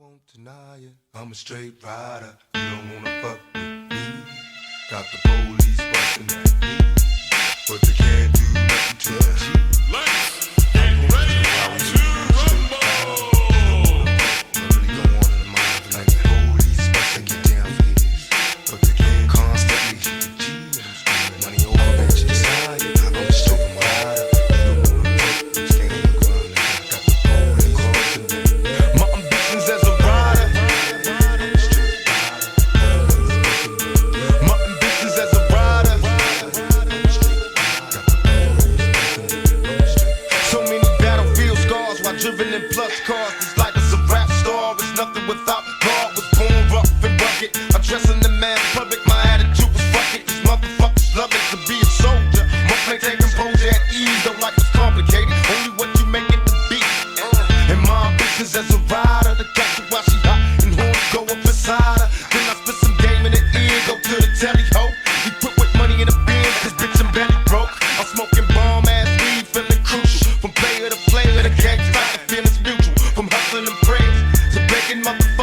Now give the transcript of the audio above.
won't deny it. I'm a straight rider. You don't wanna fuck with me. Got the police bustin' at me, but they can't do nothing to me. Let's get ready to rumble. Really go on in the mind like the police bustin' get down for this, but they can't constantly hit the G. I'm screaming money over that you decide. I'm a straight rider. You don't wanna fuck with me. Stand your ground, nigga. Got the police bustin' at me. My ambitions as a rider. I'm a straight rider. My ambitions as a rider. So many battlefield scars while driven in plus cars. This life is a rap star. It's nothing without God. Was born rough and rugged. Addressing the man public. My attitude was fuck it. These motherfuckers love it to be a soldier. Must maintain composure at ease. Don't like it's complicated. Only what you make it to be. And my ambitions as a rider. The catch her while she hot and horns go up inside her. Then I spit some game in the ear. Go to the telly ho. We put with money in the bin. Cause bitch I'm belly broke. I'm smoking bomb ass weed. Feeling crucial. From player to player. The gang fight. The feelings mutual. From hustling and prayers to breaking motherfuckers.